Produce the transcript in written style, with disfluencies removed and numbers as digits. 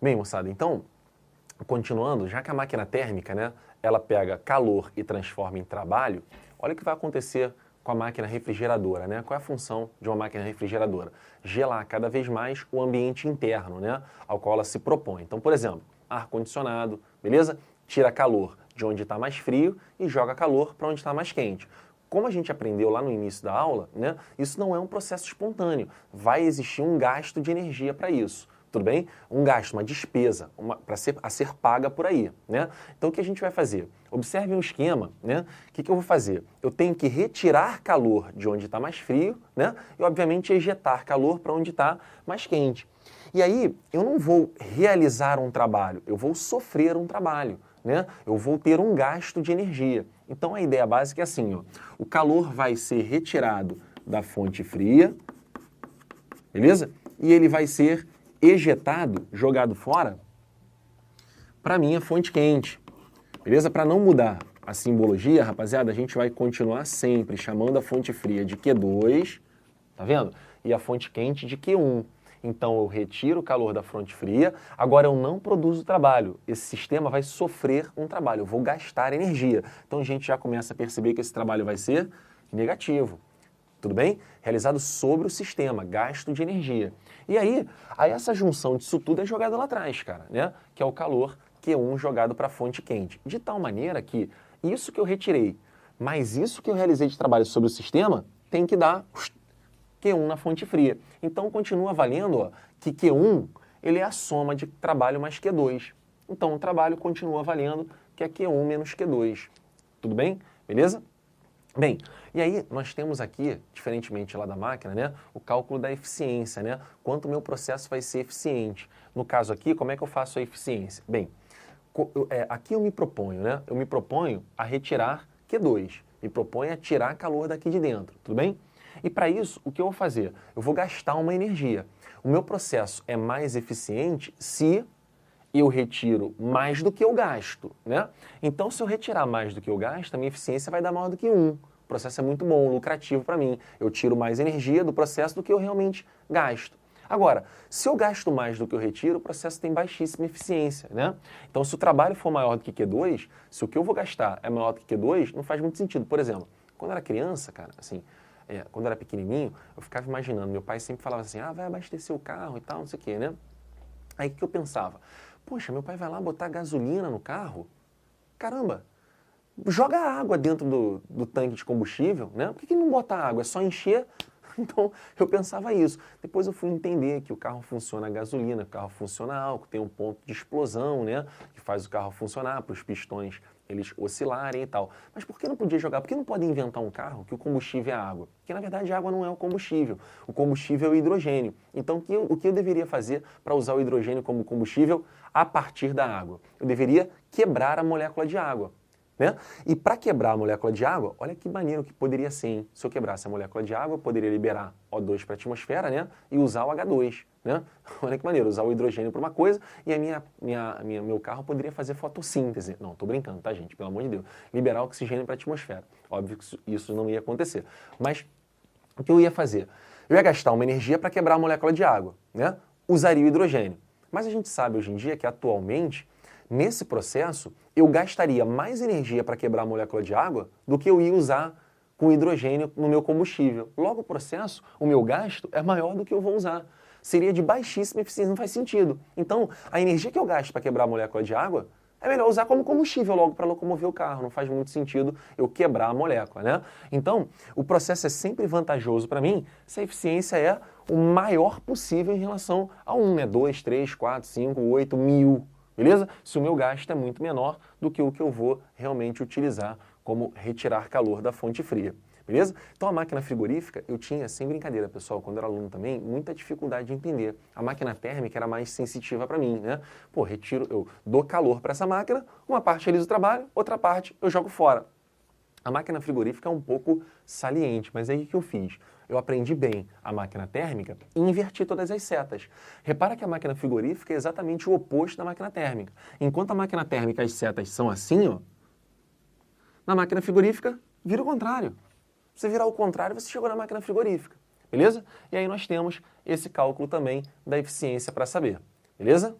Bem, moçada, então, continuando, já que a máquina térmica, né, ela pega calor e transforma em trabalho, olha o que vai acontecer com a máquina refrigeradora, né? Qual é a função de uma máquina refrigeradora? Gelar cada vez mais o ambiente interno, né, ao qual ela se propõe. Então, por exemplo, ar-condicionado, beleza? Tira calor de onde está mais frio e joga calor para onde está mais quente. Como a gente aprendeu lá no início da aula, né, isso não é um processo espontâneo. Vai existir um gasto de energia para isso. Tudo bem? Um gasto, uma despesa a ser paga por aí, né? Então, o que a gente vai fazer? Observe um esquema, né? O que eu vou fazer? Eu tenho que retirar calor de onde está mais frio, né? E, obviamente, ejetar calor para onde está mais quente. E aí, eu não vou realizar um trabalho, eu vou sofrer um trabalho, né? Eu vou ter um gasto de energia. Então, a ideia básica é assim, ó, o calor vai ser retirado da fonte fria, beleza? E ele vai ser ejetado, jogado fora, para a minha fonte quente, beleza? Para não mudar a simbologia, rapaziada, a gente vai continuar sempre chamando a fonte fria de Q2, tá vendo? E a fonte quente de Q1. Então eu retiro o calor da fonte fria, agora eu não produzo trabalho. Esse sistema vai sofrer um trabalho, eu vou gastar energia. Então a gente já começa a perceber que esse trabalho vai ser negativo. Tudo bem? Realizado sobre o sistema, gasto de energia. E aí essa junção disso tudo é jogada lá atrás, cara, né? Que é o calor Q1 jogado para a fonte quente. De tal maneira que isso que eu retirei, mais isso que eu realizei de trabalho sobre o sistema, tem que dar Q1 na fonte fria. Então continua valendo, ó, que Q1 ele é a soma de trabalho mais Q2. Então o trabalho continua valendo que é Q1 menos Q2. Tudo bem? Beleza? Bem, e aí nós temos aqui, diferentemente lá da máquina, né, o cálculo da eficiência, né, quanto o meu processo vai ser eficiente. No caso aqui, como é que eu faço a eficiência? Bem, aqui eu me proponho, né, eu me proponho a retirar Q2, me proponho a tirar calor daqui de dentro, tudo bem? E para isso, o que eu vou fazer? Eu vou gastar uma energia. O meu processo é mais eficiente se eu retiro mais do que eu gasto, né? Então, se eu retirar mais do que eu gasto, a minha eficiência vai dar maior do que 1. O processo é muito bom, lucrativo para mim. Eu tiro mais energia do processo do que eu realmente gasto. Agora, se eu gasto mais do que eu retiro, o processo tem baixíssima eficiência, né? Então, se o trabalho for maior do que Q2, se o que eu vou gastar é maior do que Q2, não faz muito sentido. Por exemplo, quando eu era criança, cara, assim, quando eu era pequenininho, eu ficava imaginando, meu pai sempre falava assim, vai abastecer o carro e tal, não sei o quê, né? Aí o que eu pensava? Poxa, meu pai vai lá botar gasolina no carro? Caramba, joga água dentro do tanque de combustível, né? Por que não bota água? É só encher? Então, eu pensava isso. Depois eu fui entender que o carro funciona a gasolina, o carro funciona a álcool, tem um ponto de explosão, né? Que faz o carro funcionar, para os pistões eles oscilarem e tal. Mas por que não podia jogar? Por que não pode inventar um carro que o combustível é água? Porque, na verdade, a água não é o combustível. O combustível é o hidrogênio. Então, o que eu deveria fazer para usar o hidrogênio como combustível a partir da água? Eu deveria quebrar a molécula de água, né? E para quebrar a molécula de água, olha que maneiro que poderia ser, hein? Se eu quebrasse a molécula de água, eu poderia liberar O2 para a atmosfera, né? E usar o H2, né? Olha que maneiro, usar o hidrogênio para uma coisa e meu carro poderia fazer fotossíntese. Não, tô brincando, tá, gente? Pelo amor de Deus. Liberar oxigênio para a atmosfera. Óbvio que isso não ia acontecer. Mas o que eu ia fazer? Eu ia gastar uma energia para quebrar a molécula de água, né? Usaria o hidrogênio. Mas a gente sabe hoje em dia que atualmente nesse processo, eu gastaria mais energia para quebrar a molécula de água do que eu ia usar com hidrogênio no meu combustível. Logo, o processo, o meu gasto é maior do que eu vou usar. Seria de baixíssima eficiência, não faz sentido. Então, a energia que eu gasto para quebrar a molécula de água é melhor usar como combustível logo para locomover o carro. Não faz muito sentido eu quebrar a molécula, né? Então, o processo é sempre vantajoso para mim se a eficiência é o maior possível em relação a 1, né? 2, 3, 4, 5, 8 mil. Beleza? Se o meu gasto é muito menor do que o que eu vou realmente utilizar como retirar calor da fonte fria. Beleza? Então a máquina frigorífica eu tinha, sem brincadeira, pessoal, quando eu era aluno também, muita dificuldade de entender. A máquina térmica era mais sensitiva para mim, né? Pô, eu dou calor para essa máquina, uma parte realizo o trabalho, outra parte eu jogo fora. A máquina frigorífica é um pouco saliente, mas aí o que eu fiz? Eu aprendi bem a máquina térmica e inverti todas as setas. Repara que a máquina frigorífica é exatamente o oposto da máquina térmica. Enquanto a máquina térmica as setas são assim, ó, na máquina frigorífica vira o contrário. Se você virar o contrário, você chegou na máquina frigorífica. Beleza? E aí nós temos esse cálculo também da eficiência para saber. Beleza?